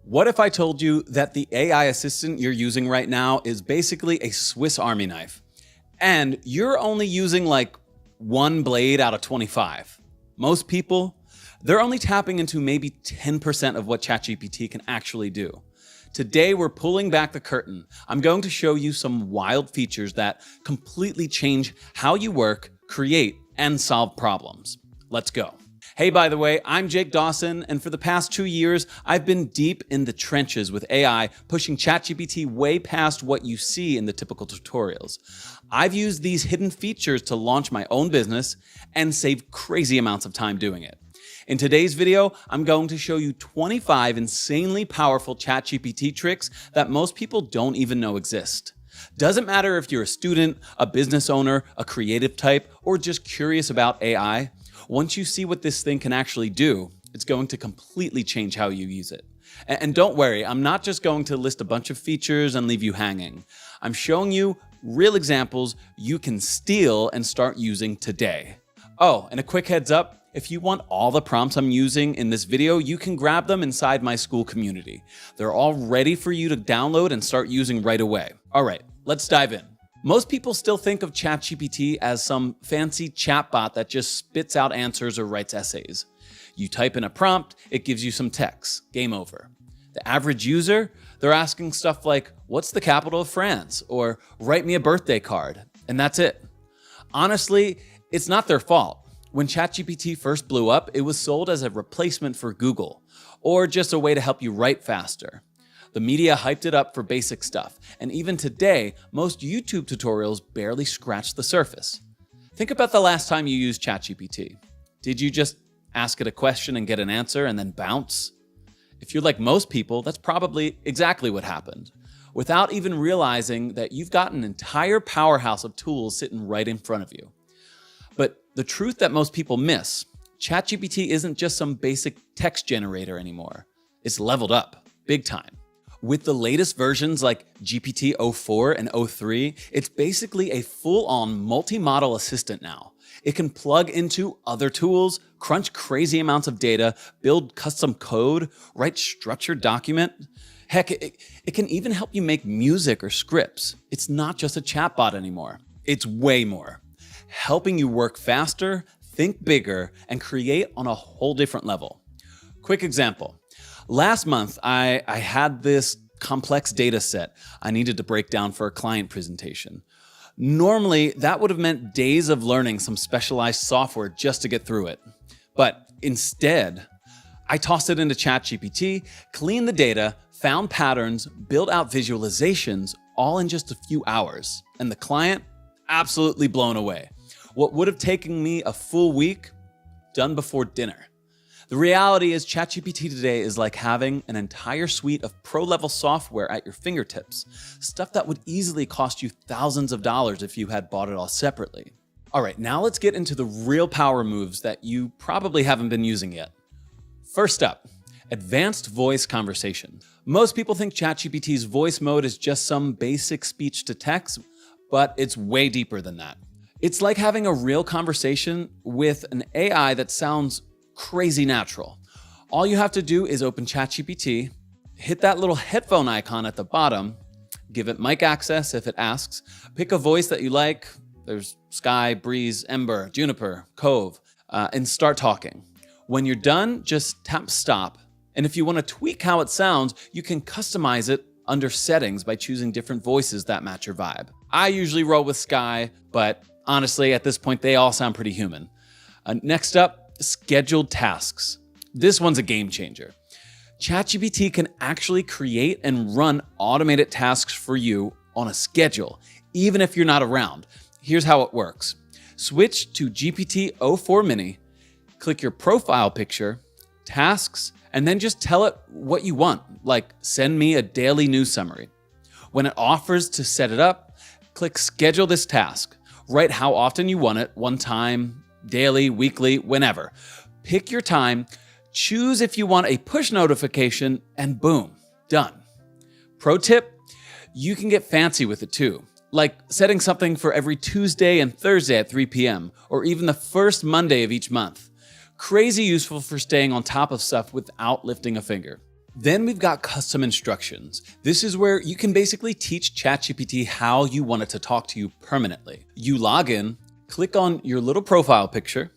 What if I told you that the AI assistant you're using right now is basically a Swiss Army knife, and you're only using like one blade out of 25? Most people, they're only tapping into maybe 10% of what ChatGPT can actually do. Today, we're pulling back the curtain. I'm going to show you some wild features that completely change how you work, create, and solve problems. Let's go. Hey, by the way, I'm Jake Dawson, and for the past 2 years, I've been deep in the trenches with AI, pushing ChatGPT way past what you see in the typical tutorials. I've used these hidden features to launch my own business and save crazy amounts of time doing it. In today's video, I'm going to show you 25 insanely powerful ChatGPT tricks that most people don't even know exist. Doesn't matter if you're a student, a business owner, a creative type, or just curious about AI. Once you see what this thing can actually do, it's going to completely change how you use it. And don't worry, I'm not just going to list a bunch of features and leave you hanging. I'm showing you real examples you can steal and start using today. Oh, and a quick heads up, if you want all the prompts I'm using in this video, you can grab them inside my school community. They're all ready for you to download and start using right away. All right, let's dive in. Most people still think of ChatGPT as some fancy chatbot that just spits out answers or writes essays. You type in a prompt, it gives you some text. Game over. The average user, they're asking stuff like, what's the capital of France? Or write me a birthday card. And that's it. Honestly, it's not their fault. When ChatGPT first blew up, it was sold as a replacement for Google, or just a way to help you write faster. The media hyped it up for basic stuff, and even today, most YouTube tutorials barely scratch the surface. Think about the last time you used ChatGPT. Did you just ask it a question and get an answer and then bounce? If you're like most people, that's probably exactly what happened, without even realizing that you've got an entire powerhouse of tools sitting right in front of you. But the truth that most people miss, ChatGPT isn't just some basic text generator anymore. It's leveled up, big time. With the latest versions like GPT-04 and 03, it's basically a full-on multi-model assistant now. It can plug into other tools, crunch crazy amounts of data, build custom code, write structured document. Heck, it can even help you make music or scripts. It's not just a chatbot anymore. It's way more. Helping you work faster, think bigger, and create on a whole different level. Quick example. Last month, I had this complex data set I needed to break down for a client presentation. Normally, that would have meant days of learning some specialized software just to get through it. But instead, I tossed it into ChatGPT, cleaned the data, found patterns, built out visualizations, all in just a few hours. And the client, absolutely blown away. What would have taken me a full week, done before dinner. The reality is ChatGPT today is like having an entire suite of pro-level software at your fingertips, stuff that would easily cost you thousands of dollars if you had bought it all separately. All right, now let's get into the real power moves that you probably haven't been using yet. First up, advanced voice conversation. Most people think ChatGPT's voice mode is just some basic speech to text, but it's way deeper than that. It's like having a real conversation with an AI that sounds crazy natural. All you have to do is open ChatGPT, hit that little headphone icon at the bottom, give it mic access if it asks, pick a voice that you like. There's Sky, Breeze, Ember, Juniper, Cove, and start talking. When you're done, just tap stop. And if you want to tweak how it sounds, you can customize it under settings by choosing different voices that match your vibe. I usually roll with Sky, but honestly, at this point, they all sound pretty human. Next up, scheduled tasks. This one's a game changer. ChatGPT can actually create and run automated tasks for you on a schedule, even if you're not around. Here's how it works. Switch to GPT-04 Mini, click your profile picture, tasks, and then just tell it what you want, like send me a daily news summary. When it offers to set it up, click schedule this task. Write how often you want it, one time, daily, weekly, whenever. Pick your time, choose if you want a push notification, and boom, done. Pro tip, you can get fancy with it too, like setting something for every Tuesday and Thursday at 3 p.m., or even the first Monday of each month. Crazy useful for staying on top of stuff without lifting a finger. Then we've got custom instructions. This is where you can basically teach ChatGPT how you want it to talk to you permanently. You log in, click on your little profile picture,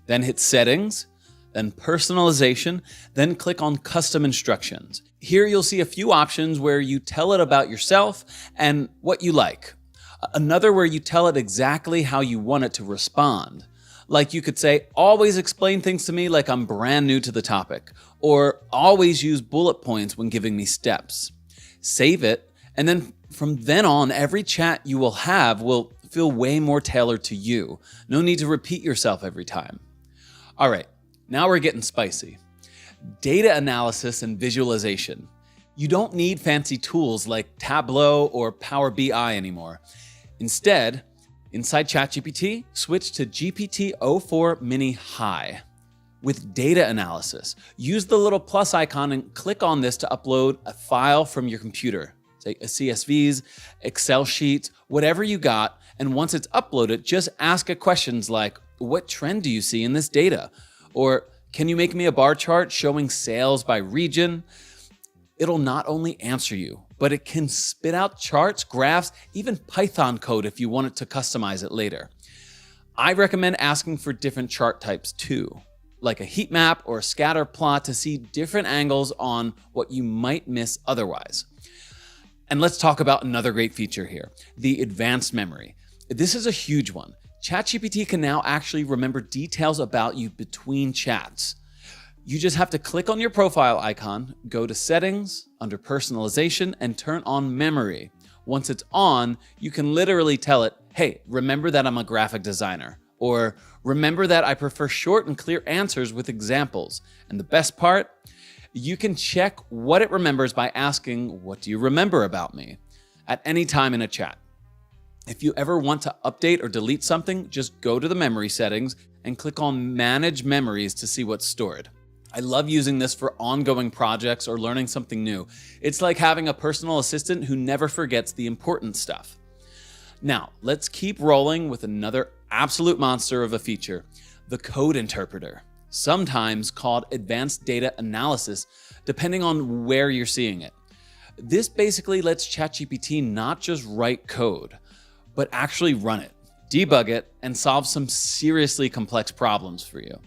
then hit settings, then personalization, then click on custom instructions. Here you'll see a few options where you tell it about yourself and what you like. Another where you tell it exactly how you want it to respond. Like you could say, always explain things to me like I'm brand new to the topic, or always use bullet points when giving me steps. Save it, and then from then on, every chat you will have will feel way more tailored to you. No need to repeat yourself every time. All right, now we're getting spicy. Data analysis and visualization. You don't need fancy tools like Tableau or Power BI anymore. Instead, inside ChatGPT, switch to GPT-04 Mini High. With data analysis, use the little plus icon and click on this to upload a file from your computer, say a CSVs, Excel sheets, whatever you got. And once it's uploaded, just ask it questions like, what trend do you see in this data? Or can you make me a bar chart showing sales by region? It'll not only answer you, but it can spit out charts, graphs, even Python code if you want it to customize it later. I recommend asking for different chart types too, like a heat map or a scatter plot to see different angles on what you might miss otherwise. And let's talk about another great feature here, the advanced memory. This is a huge one. ChatGPT can now actually remember details about you between chats. You just have to click on your profile icon, go to settings, under personalization, and turn on memory. Once it's on, you can literally tell it, hey, remember that I'm a graphic designer, or remember that I prefer short and clear answers with examples. And the best part, you can check what it remembers by asking, what do you remember about me? At any time in a chat. If you ever want to update or delete something, just go to the memory settings and click on Manage Memories to see what's stored. I love using this for ongoing projects or learning something new. It's like having a personal assistant who never forgets the important stuff. Now, let's keep rolling with another absolute monster of a feature, the code interpreter, sometimes called advanced data analysis, depending on where you're seeing it. This basically lets ChatGPT not just write code, but actually run it, debug it, and solve some seriously complex problems for you.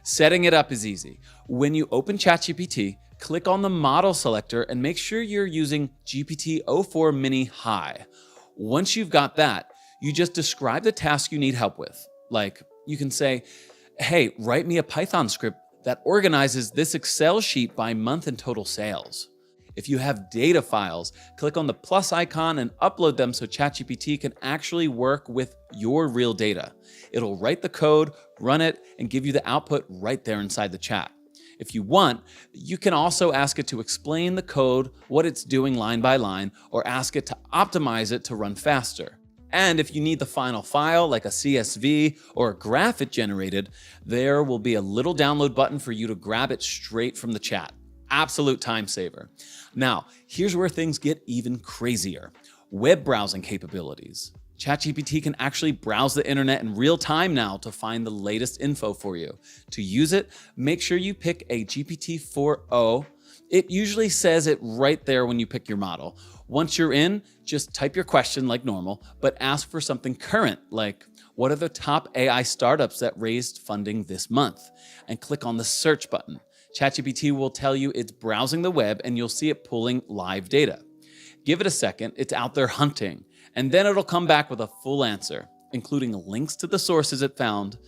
Setting it up is easy. When you open ChatGPT, click on the model selector and make sure you're using GPT-04 Mini High. Once you've got that, you just describe the task you need help with. Like you can say, hey, write me a Python script that organizes this Excel sheet by month and total sales. If you have data files, click on the plus icon and upload them so ChatGPT can actually work with your real data. It'll write the code, run it, and give you the output right there inside the chat. If you want, you can also ask it to explain the code, what it's doing line by line, or ask it to optimize it to run faster. And if you need the final file, like a CSV or a graph it generated, there will be a little download button for you to grab it straight from the chat. Absolute time saver. Now, here's where things get even crazier. Web browsing capabilities. ChatGPT can actually browse the internet in real time now to find the latest info for you. To use it, make sure you pick a GPT-4o. It usually says it right there when you pick your model. Once you're in, just type your question like normal, but ask for something current, like what are the top AI startups that raised funding this month? And click on the search button. ChatGPT will tell you it's browsing the web and you'll see it pulling live data. Give it a second, it's out there hunting, and then it'll come back with a full answer, including links to the sources it found.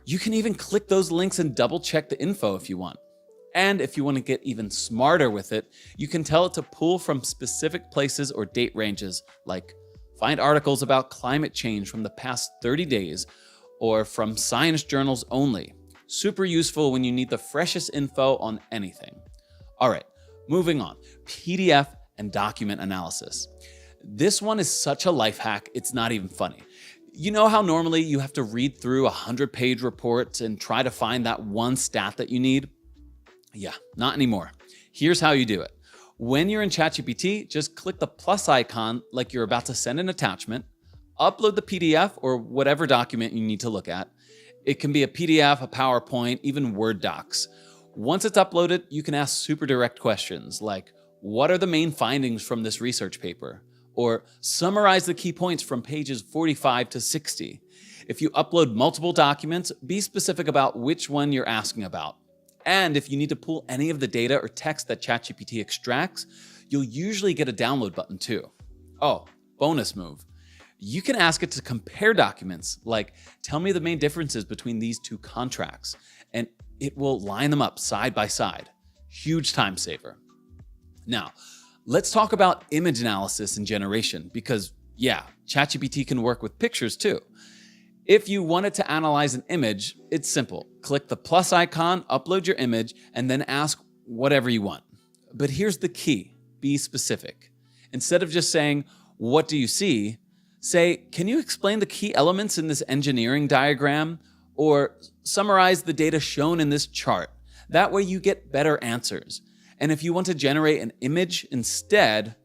You can even click those links and double check the info if you want. And if you want to get even smarter with it, you can tell it to pull from specific places or date ranges, like find articles about climate change from the past 30 days or from science journals only. Super useful when you need the freshest info on anything. All right, moving on. PDF and document analysis. This one is such a life hack, it's not even funny. You know how normally you have to read through 100-page reports and try to find that one stat that you need? Yeah, not anymore. Here's how you do it. When you're in ChatGPT, just click the plus icon like you're about to send an attachment, upload the PDF or whatever document you need to look at. It can be a PDF, a PowerPoint, even Word docs. Once it's uploaded, you can ask super direct questions like, what are the main findings from this research paper? Or summarize the key points from pages 45 to 60. If you upload multiple documents, be specific about which one you're asking about. And if you need to pull any of the data or text that ChatGPT extracts, you'll usually get a download button too. Oh, bonus move. You can ask it to compare documents, like tell me the main differences between these two contracts, and it will line them up side by side. Huge time saver. Now, let's talk about image analysis and generation because, yeah, ChatGPT can work with pictures too. If you wanted to analyze an image, it's simple. Click the plus icon, upload your image, and then ask whatever you want. But here's the key. Be specific. Instead of just saying, what do you see? Say, can you explain the key elements in this engineering diagram? Or summarize the data shown in this chart. That way you get better answers. And if you want to generate an image instead,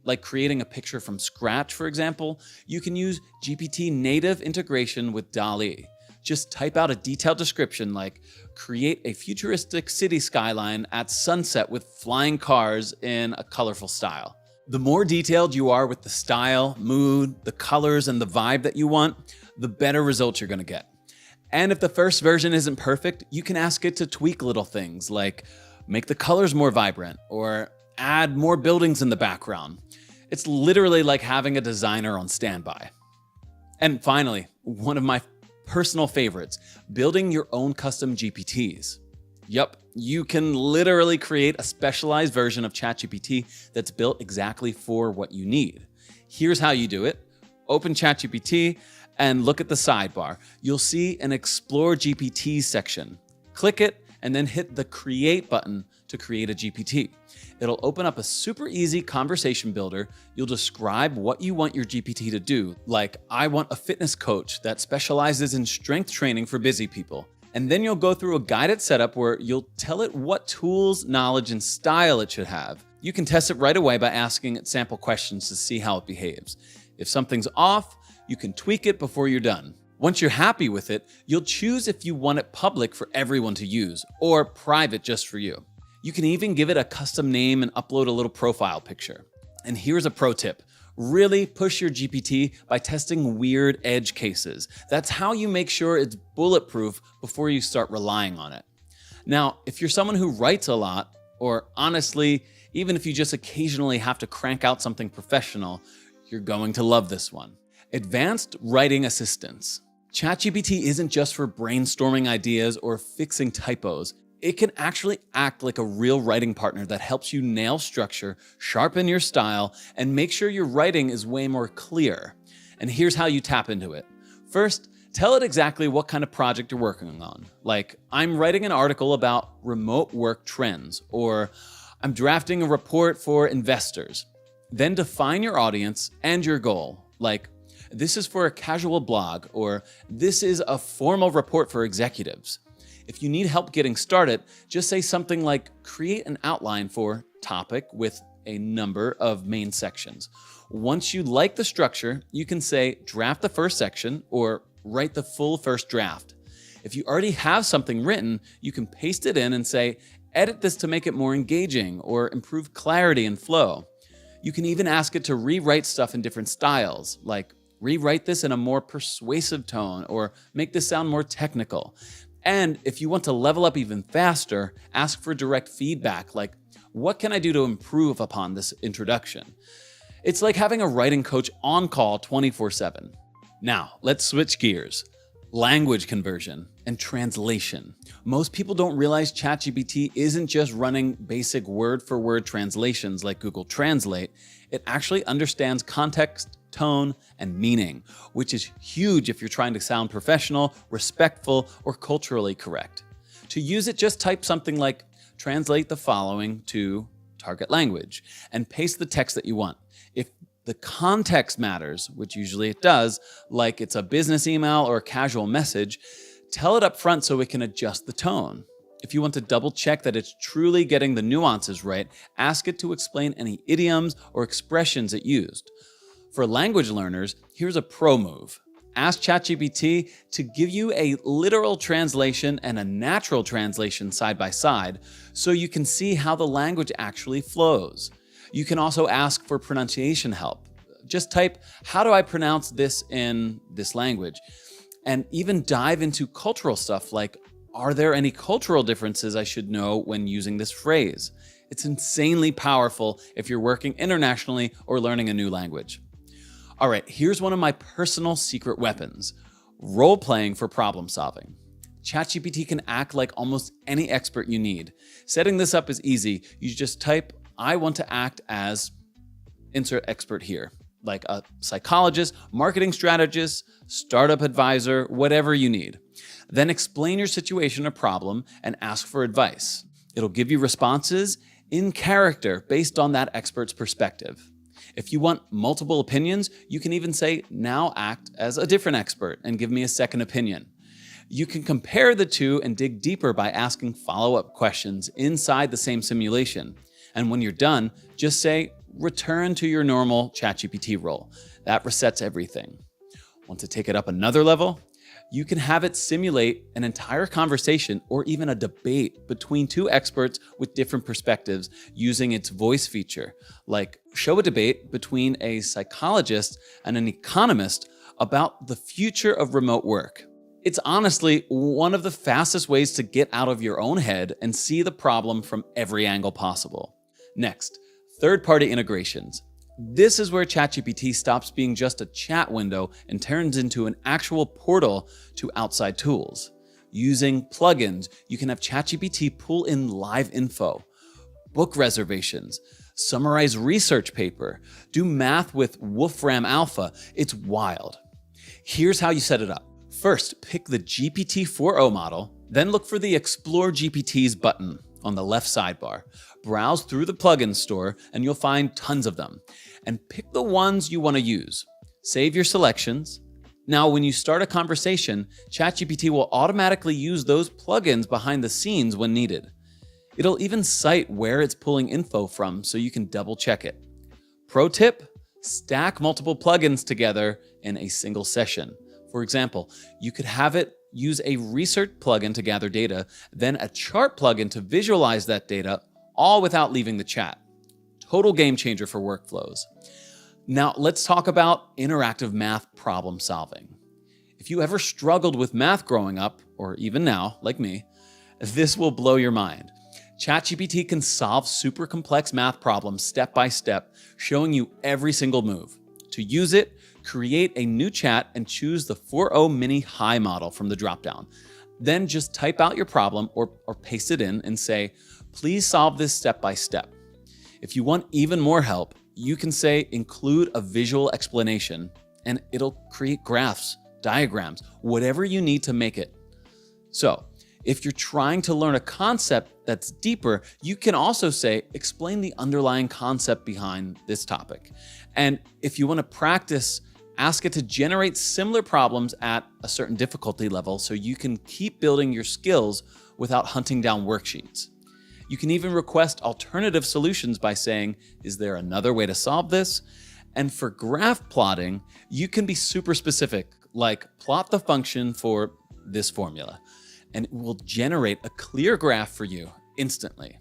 like creating a picture from scratch, for example, you can use GPT native integration with DALL-E. Just type out a detailed description like, create a futuristic city skyline at sunset with flying cars in a colorful style. The more detailed you are with the style, mood, the colors, and the vibe that you want, the better results you're going to get. And if the first version isn't perfect, you can ask it to tweak little things like make the colors more vibrant or add more buildings in the background. It's literally like having a designer on standby. And finally, one of my personal favorites, building your own custom GPTs. Yup, you can literally create a specialized version of ChatGPT that's built exactly for what you need. Here's how you do it. Open ChatGPT and look at the sidebar. You'll see an Explore GPTs section. Click it and then hit the Create button to create a GPT. It'll open up a super easy conversation builder. You'll describe what you want your GPT to do, like I want a fitness coach that specializes in strength training for busy people. And then you'll go through a guided setup where you'll tell it what tools, knowledge, and style it should have. You can test it right away by asking it sample questions to see how it behaves. If something's off, you can tweak it before you're done. Once you're happy with it, you'll choose if you want it public for everyone to use or private just for you. You can even give it a custom name and upload a little profile picture. And here's a pro tip. Really push your GPT by testing weird edge cases. That's how you make sure it's bulletproof before you start relying on it. Now, if you're someone who writes a lot, or honestly, even if you just occasionally have to crank out something professional, you're going to love this one. Advanced Writing Assistance. ChatGPT isn't just for brainstorming ideas or fixing typos. It can actually act like a real writing partner that helps you nail structure, sharpen your style, and make sure your writing is way more clear. And here's how you tap into it. First, tell it exactly what kind of project you're working on. Like, I'm writing an article about remote work trends, or I'm drafting a report for investors. Then define your audience and your goal. Like, this is for a casual blog, or this is a formal report for executives. If you need help getting started, just say something like create an outline for topic with a number of main sections. Once you like the structure, you can say draft the first section or write the full first draft. If you already have something written, you can paste it in and say, edit this to make it more engaging or improve clarity and flow. You can even ask it to rewrite stuff in different styles, like rewrite this in a more persuasive tone or make this sound more technical. And if you want to level up even faster, ask for direct feedback, like, what can I do to improve upon this introduction? It's like having a writing coach on call 24/7. Now, let's switch gears. Language conversion and translation. Most people don't realize ChatGPT isn't just running basic word-for-word translations like Google Translate. It actually understands context, tone, and meaning, which is huge if you're trying to sound professional, respectful, or culturally correct. To use it, just type something like, translate the following to target language, and paste the text that you want. If the context matters, which usually it does, like it's a business email or a casual message, tell it up front so it can adjust the tone. If you want to double check that it's truly getting the nuances right, ask it to explain any idioms or expressions it used. For language learners, here's a pro move. Ask ChatGPT to give you a literal translation and a natural translation side by side so you can see how the language actually flows. You can also ask for pronunciation help. Just type, how do I pronounce this in this language? And even dive into cultural stuff like, are there any cultural differences I should know when using this phrase? It's insanely powerful if you're working internationally or learning a new language. All right, here's one of my personal secret weapons: role-playing for problem solving. ChatGPT can act like almost any expert you need. Setting this up is easy. You just type, I want to act as insert expert here, like a psychologist, marketing strategist, startup advisor, whatever you need. Then explain your situation or problem and ask for advice. It'll give you responses in character based on that expert's perspective. If you want multiple opinions, you can even say, now act as a different expert and give me a second opinion. You can compare the two and dig deeper by asking follow-up questions inside the same simulation. And when you're done, just say, return to your normal ChatGPT role. That resets everything. Want to take it up another level? You can have it simulate an entire conversation or even a debate between two experts with different perspectives using its voice feature, like show a debate between a psychologist and an economist about the future of remote work. It's honestly one of the fastest ways to get out of your own head and see the problem from every angle possible. Next, third-party integrations. This is where ChatGPT stops being just a chat window and turns into an actual portal to outside tools. Using plugins, you can have ChatGPT pull in live info, book reservations, summarize research paper, do math with Wolfram Alpha. It's wild. Here's how you set it up. First, pick the GPT-4o model, then look for the Explore GPTs button on the left sidebar. Browse through the plugin store and you'll find tons of them. And pick the ones you want to use. Save your selections. Now, when you start a conversation, ChatGPT will automatically use those plugins behind the scenes when needed. It'll even cite where it's pulling info from so you can double check it. Pro tip, stack multiple plugins together in a single session. For example, you could have it use a research plugin to gather data, then a chart plugin to visualize that data, all without leaving the chat. Total game changer for workflows. Now let's talk about interactive math problem solving. If you ever struggled with math growing up, or even now, like me, this will blow your mind. ChatGPT can solve super complex math problems step by step, showing you every single move. To use it, create a new chat and choose the 4o Mini High model from the dropdown. Then just type out your problem or paste it in and say, please solve this step by step. If you want even more help, you can say include a visual explanation and it'll create graphs, diagrams, whatever you need to make it. So if you're trying to learn a concept that's deeper, you can also say, explain the underlying concept behind this topic. And if you want to practice, ask it to generate similar problems at a certain difficulty level so you can keep building your skills without hunting down worksheets. You can even request alternative solutions by saying, is there another way to solve this? And for graph plotting, you can be super specific, like plot the function for this formula, and it will generate a clear graph for you instantly.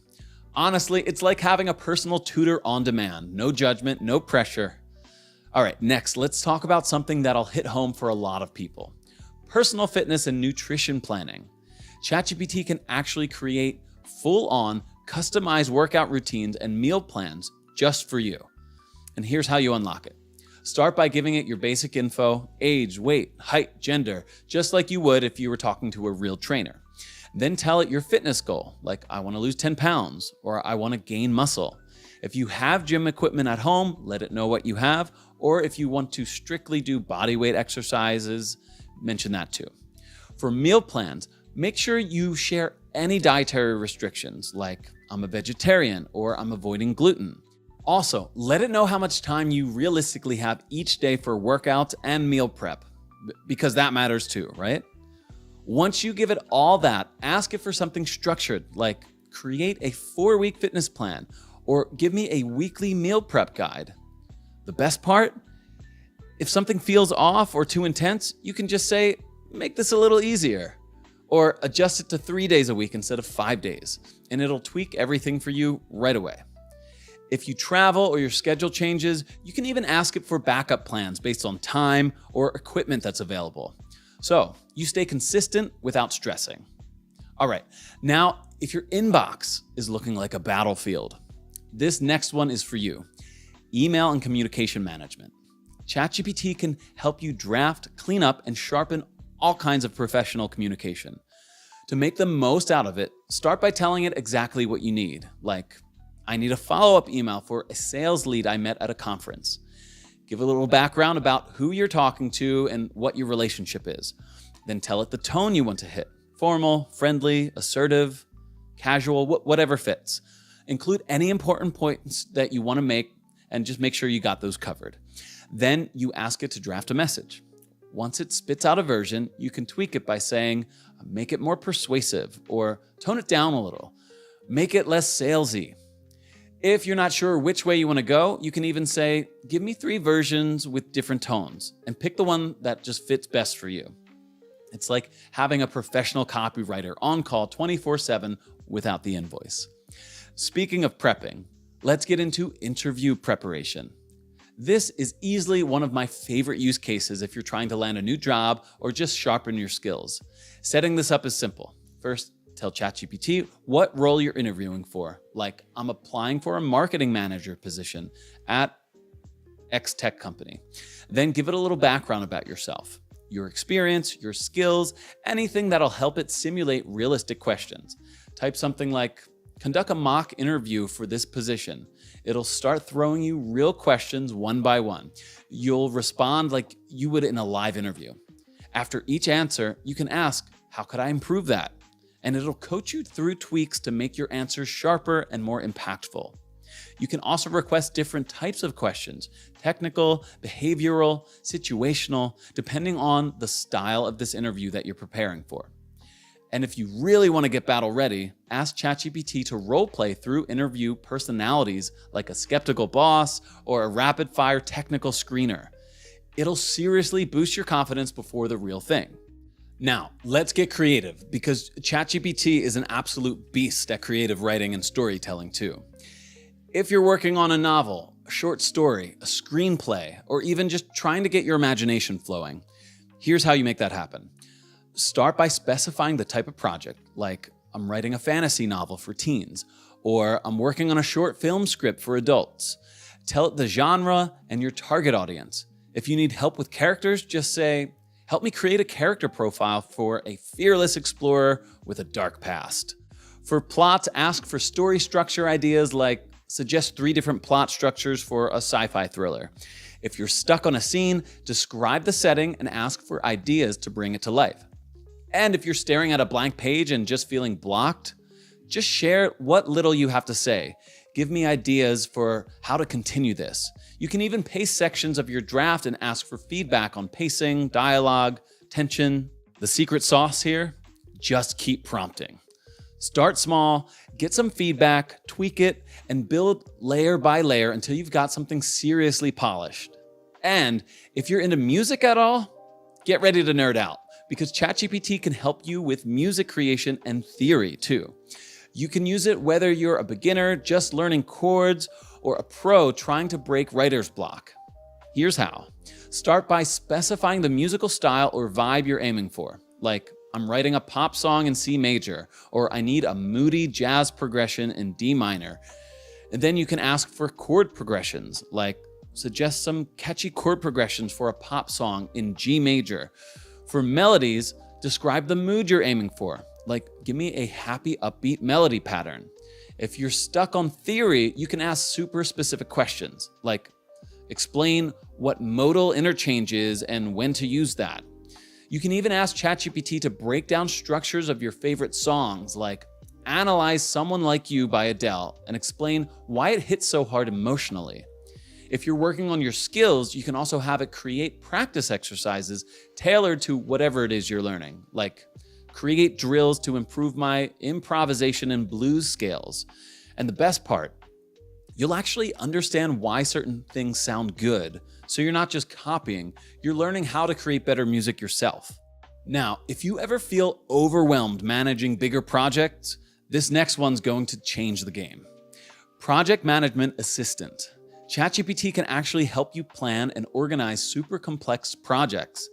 Honestly, it's like having a personal tutor on demand. No judgment, no pressure. All right, next, let's talk about something that'll hit home for a lot of people. Personal fitness and nutrition planning. ChatGPT can actually create full-on, customized workout routines and meal plans just for you. And here's how you unlock it. Start by giving it your basic info, age, weight, height, gender, just like you would if you were talking to a real trainer. Then tell it your fitness goal, like I want to lose 10 pounds or I want to gain muscle. If you have gym equipment at home, let it know what you have, or if you want to strictly do body weight exercises, mention that too. For meal plans, make sure you share any dietary restrictions, like I'm a vegetarian or I'm avoiding gluten. Also, let it know how much time you realistically have each day for workouts and meal prep, because that matters too, right? Once you give it all that, ask it for something structured, like create a 4-week fitness plan or give me a weekly meal prep guide. The best part? If something feels off or too intense, you can just say, make this a little easier, or adjust it to 3 days a week instead of 5 days, and it'll tweak everything for you right away. If you travel or your schedule changes, you can even ask it for backup plans based on time or equipment that's available. So you stay consistent without stressing. All right, now if your inbox is looking like a battlefield, this next one is for you. Email and communication management. ChatGPT can help you draft, clean up, and sharpen all kinds of professional communication. To make the most out of it, start by telling it exactly what you need, like, I need a follow-up email for a sales lead I met at a conference. Give a little background about who you're talking to and what your relationship is. Then tell it the tone you want to hit. Formal, friendly, assertive, casual, whatever fits. Include any important points that you want to make and just make sure you got those covered. Then you ask it to draft a message. Once it spits out a version, you can tweak it by saying, make it more persuasive or tone it down a little. Make it less salesy. If you're not sure which way you want to go, you can even say, give me 3 versions with different tones and pick the one that just fits best for you. It's like having a professional copywriter on call 24/7 without the invoice. Speaking of prepping, let's get into interview preparation. This is easily one of my favorite use cases if you're trying to land a new job or just sharpen your skills. Setting this up is simple. First, tell ChatGPT what role you're interviewing for. Like, I'm applying for a marketing manager position at X tech company. Then give it a little background about yourself, your experience, your skills, anything that'll help it simulate realistic questions. Type something like, conduct a mock interview for this position. It'll start throwing you real questions one by one. You'll respond like you would in a live interview. After each answer, you can ask, how could I improve that? And it'll coach you through tweaks to make your answers sharper and more impactful. You can also request different types of questions, technical, behavioral, situational, depending on the style of this interview that you're preparing for. And if you really want to get battle ready, ask ChatGPT to role-play through interview personalities like a skeptical boss or a rapid-fire technical screener. It'll seriously boost your confidence before the real thing. Now, let's get creative, because ChatGPT is an absolute beast at creative writing and storytelling too. If you're working on a novel, a short story, a screenplay, or even just trying to get your imagination flowing, here's how you make that happen. Start by specifying the type of project, like I'm writing a fantasy novel for teens, or I'm working on a short film script for adults. Tell it the genre and your target audience. If you need help with characters, just say, help me create a character profile for a fearless explorer with a dark past. For plots, ask for story structure ideas like suggest 3 different plot structures for a sci-fi thriller. If you're stuck on a scene, describe the setting and ask for ideas to bring it to life. And if you're staring at a blank page and just feeling blocked, just share what little you have to say. Give me ideas for how to continue this. You can even paste sections of your draft and ask for feedback on pacing, dialogue, tension. The secret sauce here? Just keep prompting. Start small, get some feedback, tweak it, and build layer by layer until you've got something seriously polished. And if you're into music at all, get ready to nerd out, because ChatGPT can help you with music creation and theory too. You can use it whether you're a beginner just learning chords or a pro trying to break writer's block. Here's how. Start by specifying the musical style or vibe you're aiming for, like I'm writing a pop song in C major, or I need a moody jazz progression in D minor. And then you can ask for chord progressions, like suggest some catchy chord progressions for a pop song in G major. For melodies, describe the mood you're aiming for, like give me a happy, upbeat melody pattern. If you're stuck on theory, you can ask super specific questions, like explain what modal interchange is and when to use that. You can even ask ChatGPT to break down structures of your favorite songs, like analyze Someone Like You by Adele and explain why it hits so hard emotionally. If you're working on your skills, you can also have it create practice exercises tailored to whatever it is you're learning, like create drills to improve my improvisation and blues scales. And the best part, You'll actually understand why certain things sound good. So you're not just copying, you're learning how to create better music yourself. Now, if you ever feel overwhelmed managing bigger projects, this next one's going to change the game. Project Management Assistant. ChatGPT can actually help you plan and organize super complex projects,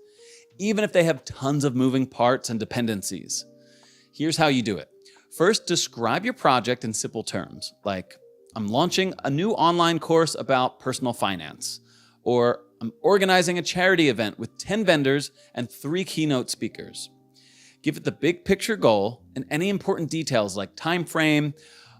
even if they have tons of moving parts and dependencies. Here's how you do it. First, describe your project in simple terms, like, I'm launching a new online course about personal finance, or I'm organizing a charity event with 10 vendors and 3 keynote speakers. Give it the big picture goal and any important details like time frame,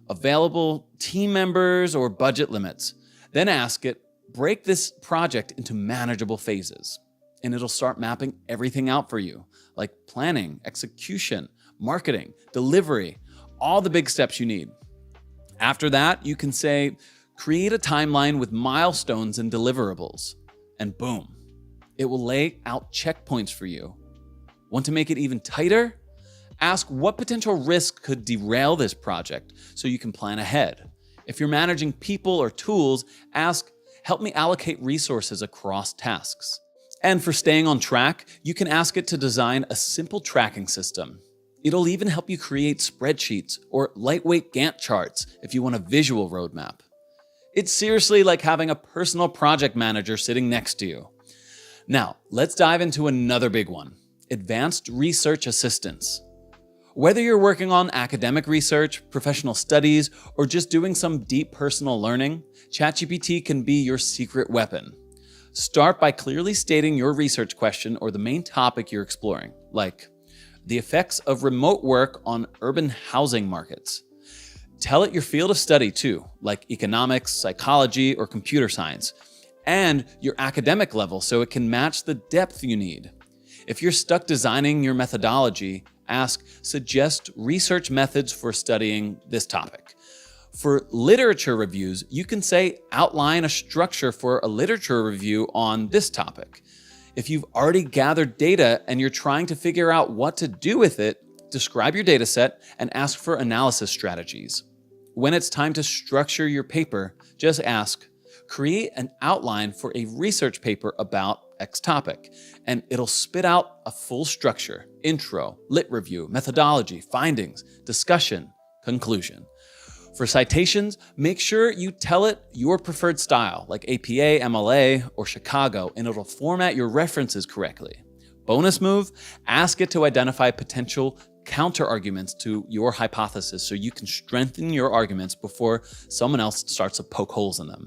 available team members, or budget limits. Then ask it, break this project into manageable phases. And it'll start mapping everything out for you, like planning, execution, marketing, delivery, all the big steps you need. After that, you can say, create a timeline with milestones and deliverables. And boom, it will lay out checkpoints for you. Want to make it even tighter? Ask what potential risk could derail this project so you can plan ahead. If you're managing people or tools, ask, help me allocate resources across tasks. And for staying on track, you can ask it to design a simple tracking system. It'll even help you create spreadsheets or lightweight Gantt charts if you want a visual roadmap. It's seriously like having a personal project manager sitting next to you. Now, let's dive into another big one, advanced research assistants. Whether you're working on academic research, professional studies, or just doing some deep personal learning, ChatGPT can be your secret weapon. Start by clearly stating your research question or the main topic you're exploring, like the effects of remote work on urban housing markets. Tell it your field of study too, like economics, psychology, or computer science, and your academic level so it can match the depth you need. If you're stuck designing your methodology, ask, suggest research methods for studying this topic. For literature reviews, you can say, outline a structure for a literature review on this topic. If you've already gathered data and you're trying to figure out what to do with it, describe your data set and ask for analysis strategies. When it's time to structure your paper, just ask, create an outline for a research paper about X topic, and it'll spit out a full structure, intro, lit review, methodology, findings, discussion, conclusion. For citations, make sure you tell it your preferred style, like APA, MLA, or Chicago, and it'll format your references correctly. Bonus move, ask it to identify potential counter-arguments to your hypothesis so you can strengthen your arguments before someone else starts to poke holes in them.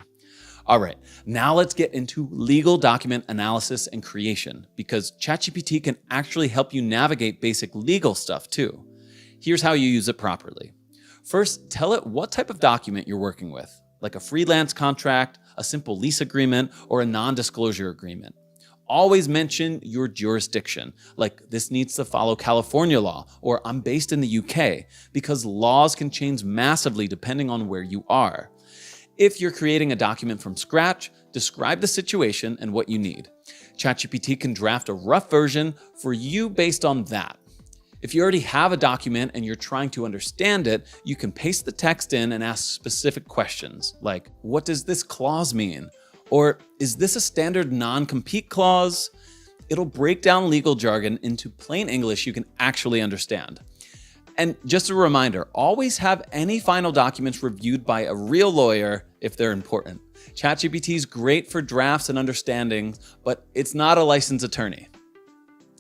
All right, now let's get into legal document analysis and creation, because ChatGPT can actually help you navigate basic legal stuff too. Here's how you use it properly. First, tell it what type of document you're working with, like a freelance contract, a simple lease agreement, or a non-disclosure agreement. Always mention your jurisdiction, like this needs to follow California law, or I'm based in the UK, because laws can change massively depending on where you are. If you're creating a document from scratch, describe the situation and what you need. ChatGPT can draft a rough version for you based on that. If you already have a document and you're trying to understand it, you can paste the text in and ask specific questions, like, what does this clause mean? Or is this a standard non-compete clause? It'll break down legal jargon into plain English you can actually understand. And just a reminder, always have any final documents reviewed by a real lawyer if they're important. ChatGPT is great for drafts and understanding, but it's not a licensed attorney.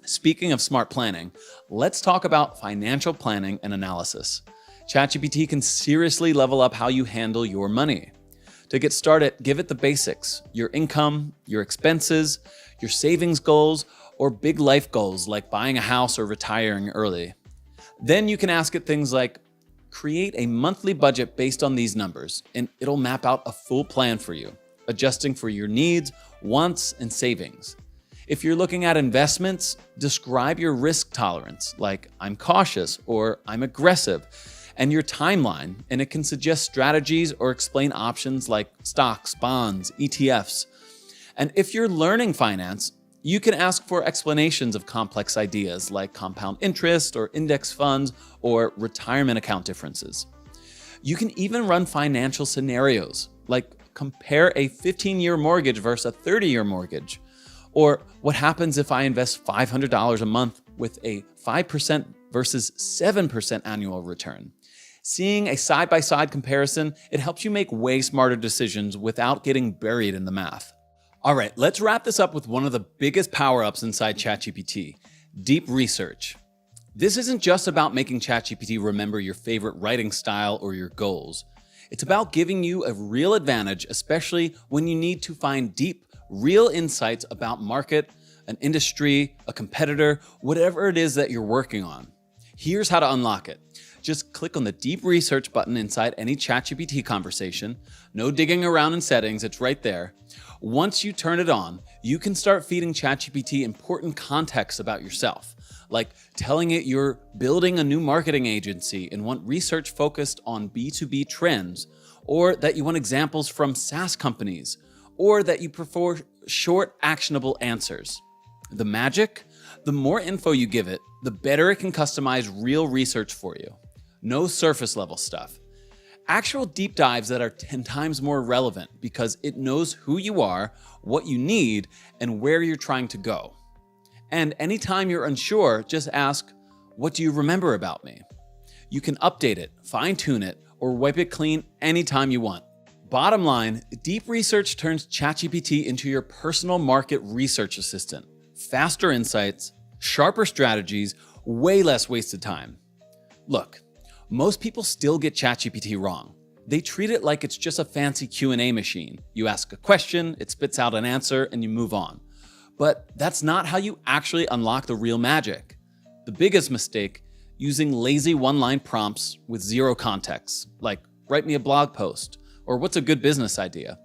Speaking of smart planning, let's talk about financial planning and analysis. ChatGPT can seriously level up how you handle your money. To get started, give it the basics: your income, your expenses, your savings goals, or big life goals like buying a house or retiring early. Then you can ask it things like, create a monthly budget based on these numbers, and it'll map out a full plan for you, adjusting for your needs, wants, and savings. If you're looking at investments, describe your risk tolerance, like I'm cautious or I'm aggressive, and your timeline, and it can suggest strategies or explain options like stocks, bonds, ETFs. And if you're learning finance, you can ask for explanations of complex ideas like compound interest or index funds or retirement account differences. You can even run financial scenarios, like compare a 15-year mortgage versus a 30-year mortgage. Or what happens if I invest $500 a month with a 5% versus 7% annual return? Seeing a side-by-side comparison, it helps you make way smarter decisions without getting buried in the math. All right, let's wrap this up with one of the biggest power-ups inside ChatGPT, deep research. This isn't just about making ChatGPT remember your favorite writing style or your goals. It's about giving you a real advantage, especially when you need to find deep, real insights about market, an industry, a competitor, whatever it is that you're working on. Here's how to unlock it. Just click on the deep research button inside any ChatGPT conversation. No digging around in settings, it's right there. Once you turn it on, you can start feeding ChatGPT important context about yourself, like telling it you're building a new marketing agency and want research focused on B2B trends, or that you want examples from SaaS companies, or that you prefer short, actionable answers. The magic? The more info you give it, the better it can customize real research for you. No surface level stuff. Actual deep dives that are 10 times more relevant because it knows who you are, what you need, and where you're trying to go. And anytime you're unsure, just ask, what do you remember about me? You can update it, fine-tune it, or wipe it clean anytime you want. Bottom line, deep research turns ChatGPT into your personal market research assistant. Faster insights, sharper strategies, way less wasted time. Look, most people still get ChatGPT wrong. They treat it like it's just a fancy Q&A machine. You ask a question, it spits out an answer, and you move on. But that's not how you actually unlock the real magic. The biggest mistake, using lazy one-line prompts with zero context, like write me a blog post, or what's a good business idea?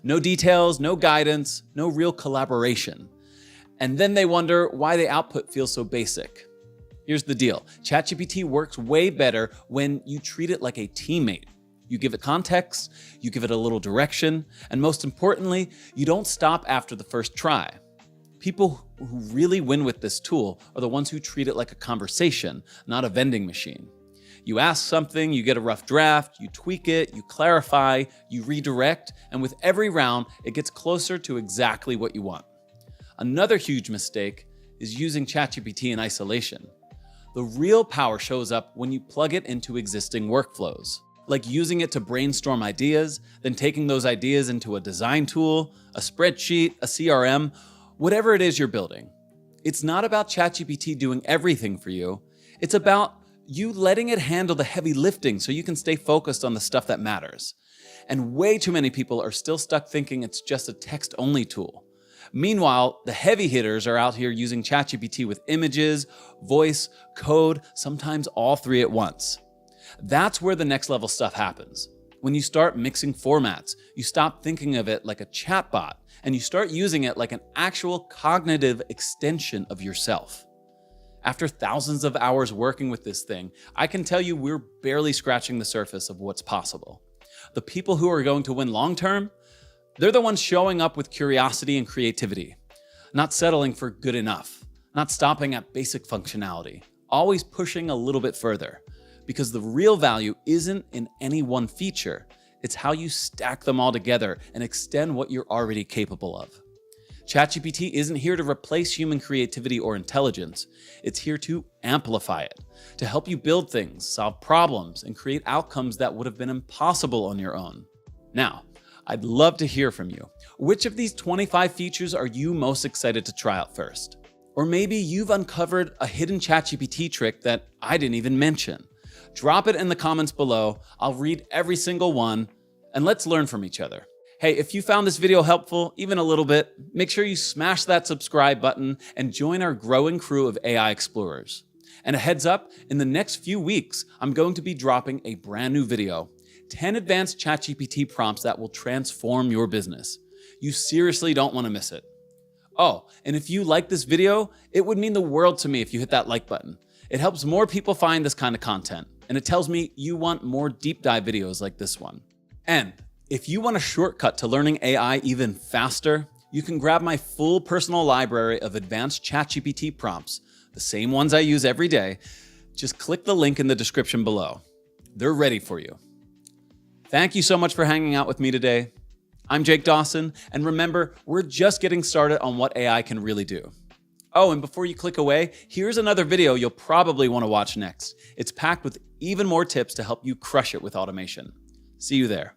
No details, no guidance, no real collaboration. And then they wonder why the output feels so basic. Here's the deal. ChatGPT works way better when you treat it like a teammate. You give it context, you give it a little direction, and most importantly, you don't stop after the first try. People who really win with this tool are the ones who treat it like a conversation, not a vending machine. You ask something, you get a rough draft, you tweak it, you clarify, you redirect, and with every round, it gets closer to exactly what you want. Another huge mistake is using ChatGPT in isolation. The real power shows up when you plug it into existing workflows, like using it to brainstorm ideas, then taking those ideas into a design tool, a spreadsheet, a CRM, whatever it is you're building. It's not about ChatGPT doing everything for you. It's about you letting it handle the heavy lifting so you can stay focused on the stuff that matters. And way too many people are still stuck thinking it's just a text-only tool. Meanwhile, the heavy hitters are out here using ChatGPT with images, voice, code, sometimes all three at once. That's where the next level stuff happens. When you start mixing formats, you stop thinking of it like a chatbot, and you start using it like an actual cognitive extension of yourself. After thousands of hours working with this thing, I can tell you we're barely scratching the surface of what's possible. The people who are going to win long-term, they're the ones showing up with curiosity and creativity, not settling for good enough, not stopping at basic functionality, always pushing a little bit further. Because the real value isn't in any one feature, it's how you stack them all together and extend what you're already capable of. ChatGPT isn't here to replace human creativity or intelligence. It's here to amplify it, to help you build things, solve problems, and create outcomes that would have been impossible on your own. Now, I'd love to hear from you. Which of these 25 features are you most excited to try out first? Or maybe you've uncovered a hidden ChatGPT trick that I didn't even mention. Drop it in the comments below. I'll read every single one, and let's learn from each other. Hey, if you found this video helpful, even a little bit, make sure you smash that subscribe button and join our growing crew of AI explorers. And a heads up, in the next few weeks, I'm going to be dropping a brand new video, 10 advanced ChatGPT prompts that will transform your business. You seriously don't want to miss it. Oh, and if you like this video, it would mean the world to me if you hit that like button. It helps more people find this kind of content, and it tells me you want more deep dive videos like this one. And if you want a shortcut to learning AI even faster, you can grab my full personal library of advanced ChatGPT prompts, the same ones I use every day. Just click the link in the description below. They're ready for you. Thank you so much for hanging out with me today. I'm Jake Dawson, and remember, we're just getting started on what AI can really do. Oh, and before you click away, here's another video you'll probably want to watch next. It's packed with even more tips to help you crush it with automation. See you there.